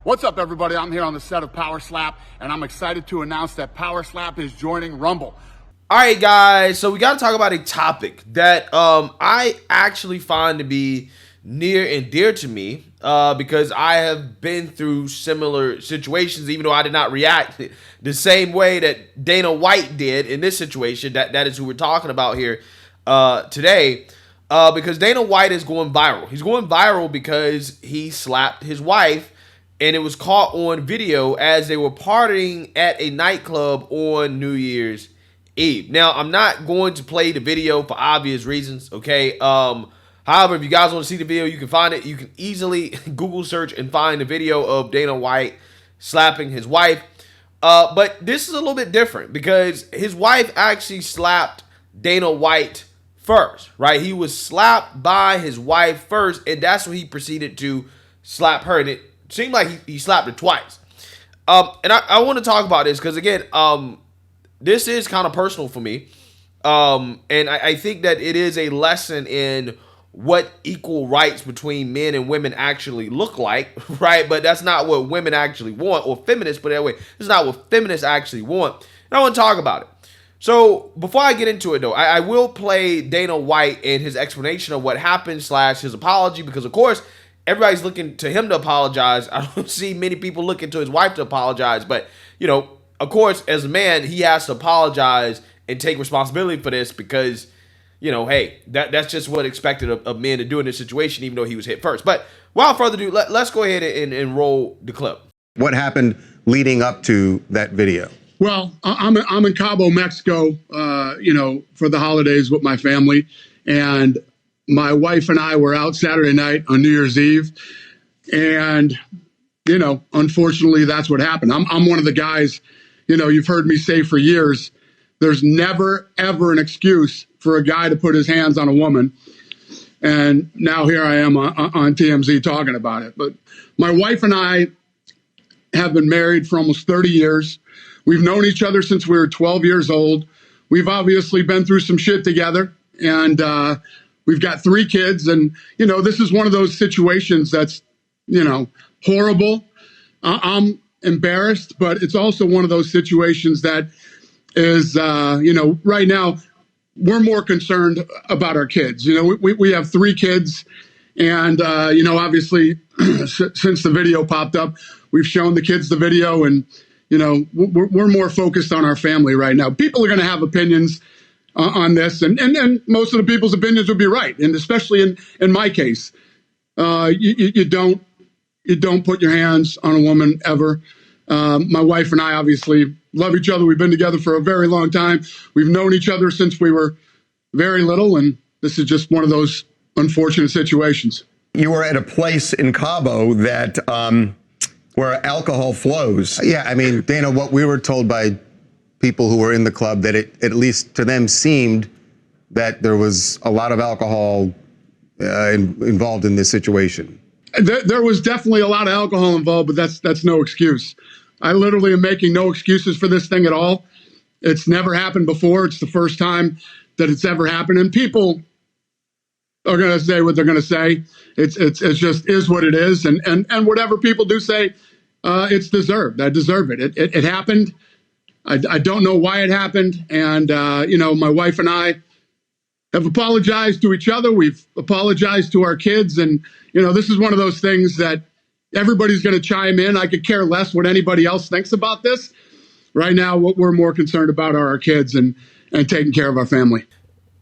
What's up, everybody? I'm here on the set of Power Slap, and I'm excited to announce that Power Slap is joining Rumble. All right, guys, so we got to talk about a topic that I actually find to be near and dear to me because I have been through similar situations, even though I did not react the same way that Dana White did in this situation. That is who we're talking about here today, because Dana White is going viral. He's going viral because he slapped his wife, and it was caught on video as they were partying at a nightclub on New Year's Eve. Now, I'm not going to play the video for obvious reasons, okay? However, if you guys want to see the video, you can find it. You can easily Google search and find the video of Dana White slapping his wife. But this is a little bit different because his wife actually slapped Dana White first, right? He was slapped by his wife first, and that's when he proceeded to slap her. And it seemed like he slapped her twice. And I want to talk about this because, again, this is kind of personal for me. And I think that it is a lesson in what equal rights between men and women actually look like, right? But that's not what women actually want, or feminists put it that way. It's not what feminists actually want. And I want to talk about it. So before I get into it, though, I will play Dana White and his explanation of what happened / his apology, because, of course, everybody's looking to him to apologize. I don't see many people looking to his wife to apologize. But, you know, of course, as a man, he has to apologize and take responsibility for this because, you know, hey, that's just what expected of men to do in this situation, even though he was hit first. But without further ado, let's go ahead and roll the clip. What happened leading up to that video? Well, I'm in Cabo, Mexico, for the holidays with my family. And my wife and I were out Saturday night on New Year's Eve. And, unfortunately, that's what happened. I'm one of the guys, you've heard me say for years, there's never, ever an excuse for a guy to put his hands on a woman. And now here I am on TMZ talking about it. But my wife and I have been married for almost 30 years. We've known each other since we were 12 years old. We've obviously been through some shit together. And we've got 3 kids. And, this is one of those situations that's, horrible. I'm embarrassed, but it's also one of those situations that is, right now, we're more concerned about our kids. We have 3 kids. And, obviously, since the video popped up, we've shown the kids the video. And, we're more focused on our family right now. People are going to have opinions on this. And most of the people's opinions would be right. And especially in my case, you don't put your hands on a woman ever. My wife and I obviously love each other. We've been together for a very long time. We've known each other since we were very little, and this is just one of those unfortunate situations. You were at a place in Cabo that where alcohol flows. Yeah, I mean, Dana, what we were told by people who were in the club, that it, at least to them, seemed that there was a lot of alcohol involved in this situation. There was definitely a lot of alcohol involved, but that's no excuse. I literally am making no excuses for this thing at all. It's never happened before. It's the first time that it's ever happened. And people are going to say what they're going to say. It's just is what it is. And whatever people do say, it's deserved. I deserve it. It happened. I don't know why it happened. And, my wife and I have apologized to each other. We've apologized to our kids. And, this is one of those things that everybody's going to chime in. I could care less what anybody else thinks about this. Right now, what we're more concerned about are our kids and taking care of our family.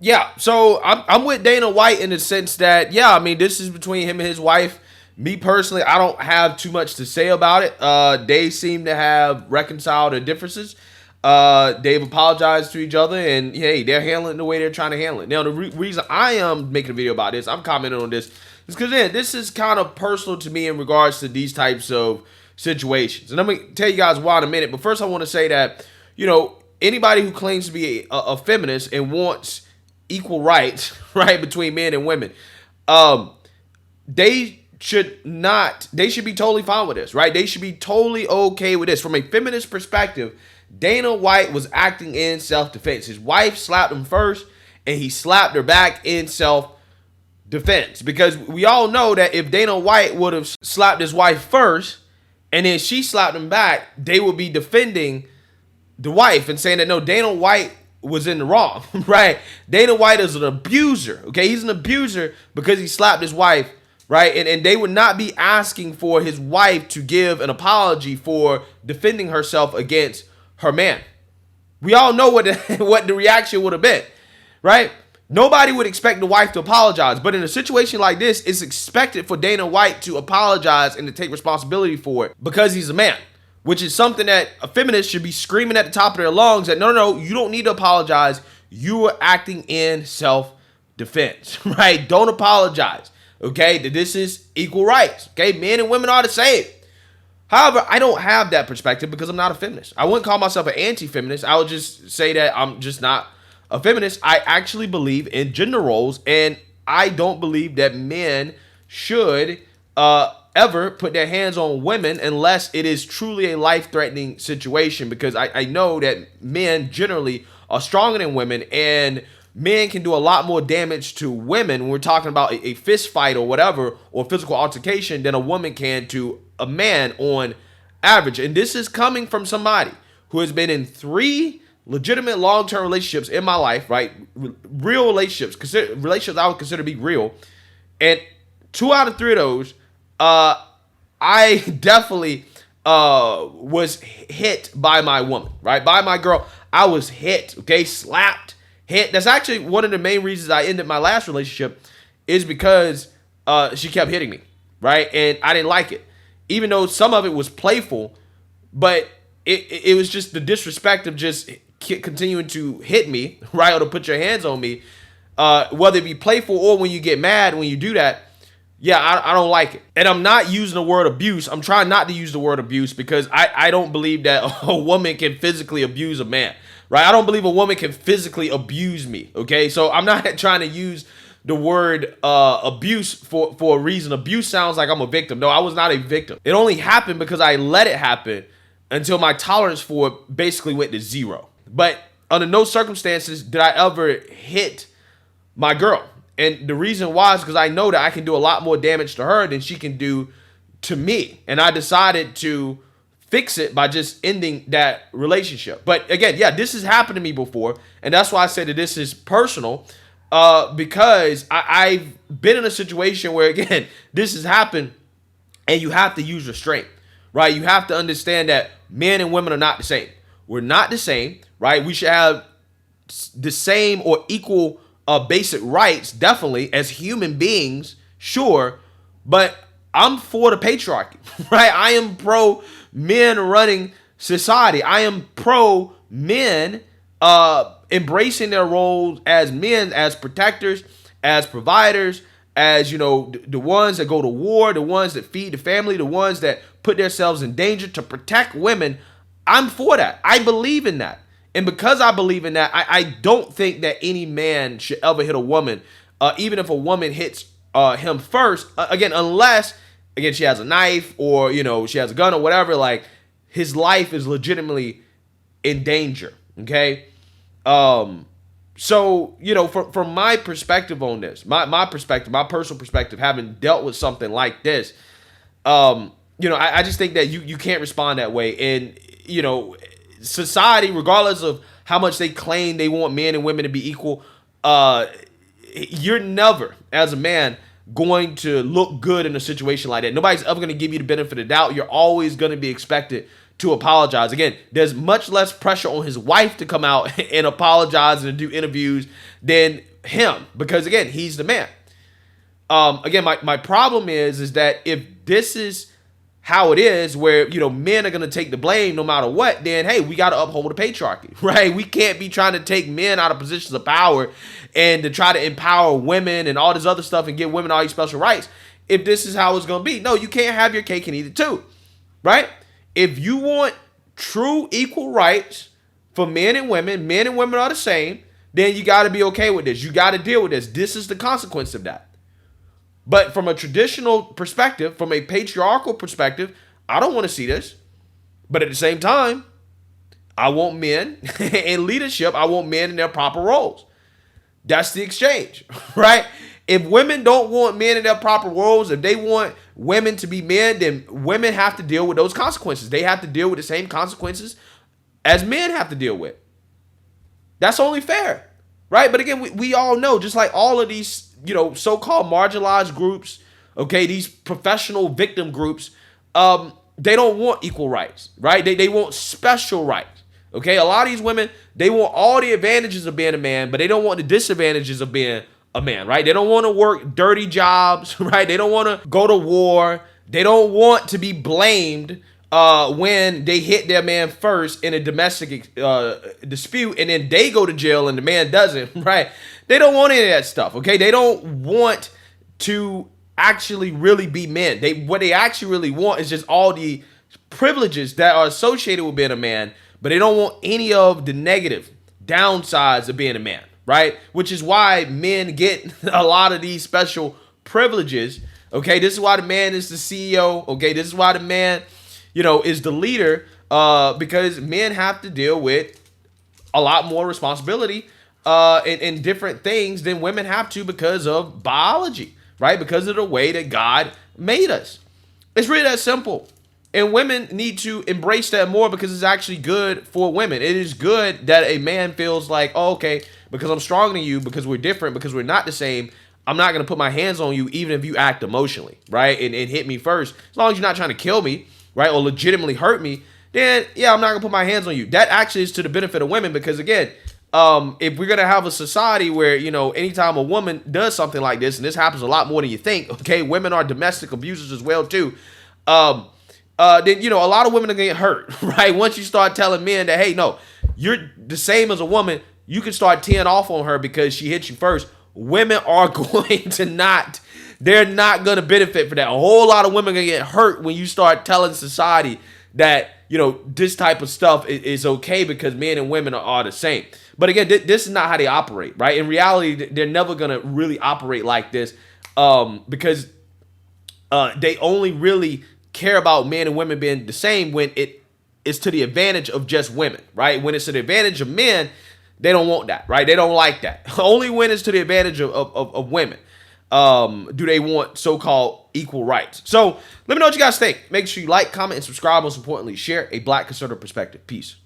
Yeah, so I'm with Dana White in the sense that, this is between him and his wife. Me personally, I don't have too much to say about it. They seem to have reconciled their differences. They've apologized to each other, and hey, they're handling it the way they're trying to handle it. Now, the reason I am making a video about this, I'm commenting on this, is because this is kind of personal to me in regards to these types of situations. And I'm going to tell you guys why in a minute. But first, I want to say that, anybody who claims to be a feminist and wants equal rights, right, between men and women, they should be totally fine with this, right? They should be totally okay with this. From a feminist perspective, Dana White was acting in self-defense. His wife slapped him first, and he slapped her back in self-defense. Because we all know that if Dana White would have slapped his wife first, and then she slapped him back, they would be defending the wife and saying that no, Dana White was in the wrong, right? Dana White is an abuser, okay? He's an abuser because he slapped his wife, right? And they would not be asking for his wife to give an apology for defending herself against her man. We all know what the reaction would have been, right? Nobody would expect the wife to apologize, but in a situation like this, it's expected for Dana White to apologize and to take responsibility for it because he's a man, which is something that a feminist should be screaming at the top of their lungs that no, you don't need to apologize. You are acting in self-defense, right? Don't apologize, okay? That this is equal rights, okay? Men and women are the same. However, I don't have that perspective because I'm not a feminist. I wouldn't call myself an anti-feminist. I would just say that I'm just not a feminist. I actually believe in gender roles, and I don't believe that men should ever put their hands on women unless it is truly a life-threatening situation, because I know that men generally are stronger than women, and men can do a lot more damage to women when we're talking about a fist fight or whatever, or physical altercation, than a woman can to a man on average. And this is coming from somebody who has been in 3 legitimate long-term relationships in my life, right? Real relationships, relationships I would consider to be real. And 2 out of 3 of those, I definitely was hit by my woman, right? By my girl. I was hit, okay? Slapped, hit. That's actually one of the main reasons I ended my last relationship, is because she kept hitting me, right? And I didn't like it. Even though some of it was playful, but it was just the disrespect of just continuing to hit me, right? Or to put your hands on me, whether it be playful or when you get mad when you do that. Yeah, I don't like it. And I'm not using the word abuse. I'm trying not to use the word abuse because I don't believe that a woman can physically abuse a man, right? I don't believe a woman can physically abuse me, okay? So I'm not trying to use the word abuse for a reason. Abuse sounds like I'm a victim. No, I was not a victim. It only happened because I let it happen until my tolerance for it basically went to 0. But under no circumstances did I ever hit my girl. And the reason why is because I know that I can do a lot more damage to her than she can do to me. And I decided to fix it by just ending that relationship. But again, yeah, this has happened to me before. And that's why I said that this is personal, because I've been in a situation where, again, this has happened and you have to use restraint, right? You have to understand that men and women are not the same. We're not the same, right? We should have the same or equal basic rights, definitely, as human beings, sure, but I'm for the patriarchy, right? I am pro men running society. I am pro men embracing their roles as men, as protectors, as providers, as, you know, the ones that go to war, the ones that feed the family, the ones that put themselves in danger to protect women. I'm for that. I believe in that. And because I believe in that, I don't think that any man should ever hit a woman, even if a woman hits him first. Again, unless, again, she has a knife or, you know, she has a gun or whatever, like, his life is legitimately in danger, okay? So, you know, from my perspective on this, my perspective, my personal perspective, having dealt with something like this, you know, I just think that you can't respond that way. And, you know, society, regardless of how much they claim they want men and women to be equal, you're never, as a man, going to look good in a situation like that. Nobody's ever going to give you the benefit of the doubt. You're always going to be expected to apologize. Again, there's much less pressure on his wife to come out and apologize and do interviews than him, because, again, he's the man. Again, my problem is that if this is how it is, where, you know, men are going to take the blame no matter what, then, hey, we got to uphold the patriarchy, right? We can't be trying to take men out of positions of power and to try to empower women and all this other stuff and give women all these special rights if this is how it's going to be. No, you can't have your cake and eat it too, right? If you want true equal rights for men and women are the same, then you got to be okay with this. You got to deal with this. This is the consequence of that. But from a traditional perspective, from a patriarchal perspective, I don't want to see this. But at the same time, I want men in leadership. I want men in their proper roles. That's the exchange, right? If women don't want men in their proper roles, if they want women to be men, then women have to deal with those consequences. They have to deal with the same consequences as men have to deal with. That's only fair, right? But again, we all know, just like all of these, so-called marginalized groups, okay, these professional victim groups, they don't want equal rights, right? They want special rights, okay? A lot of these women, they want all the advantages of being a man, but they don't want the disadvantages of being a man, right? They don't want to work dirty jobs, right? They don't want to go to war. They don't want to be blamed when they hit their man first in a domestic dispute, and then they go to jail and the man doesn't, right? They don't want any of that stuff, okay? They don't want to actually really be men. What they actually really want is just all the privileges that are associated with being a man, but they don't want any of the negative downsides of being a man, right? Which is why men get a lot of these special privileges, okay? This is why the man is the CEO, okay? This is why the man, is the leader, because men have to deal with a lot more responsibility in different things than women have to because of biology, right? Because of the way that God made us. It's really that simple. And women need to embrace that more because it's actually good for women. It is good that a man feels like, oh, okay, because I'm stronger than you, because we're different, because we're not the same, I'm not going to put my hands on you even if you act emotionally, right? And hit me first. As long as you're not trying to kill me, right, or legitimately hurt me, then, yeah, I'm not going to put my hands on you. That actually is to the benefit of women because, again, if we're going to have a society where, anytime a woman does something like this, and this happens a lot more than you think, okay, women are domestic abusers as well, too, then, a lot of women are going to get hurt, right? Once you start telling men that, hey, no, you're the same as a woman, you can start teeing off on her because she hit you first. Women are going to they're not going to benefit for that. A whole lot of women are going to get hurt when you start telling society that, this type of stuff is okay because men and women are the same. But again, this is not how they operate, right? In reality, they're never going to really operate like this because they only really care about men and women being the same when it is to the advantage of just women, right? When it's to the advantage of men, they don't want that, right? They don't like that. Only when it's to the advantage of women do they want so-called equal rights. So let me know what you guys think. Make sure you like, comment, and subscribe. Most importantly, share a Black conservative perspective. Peace.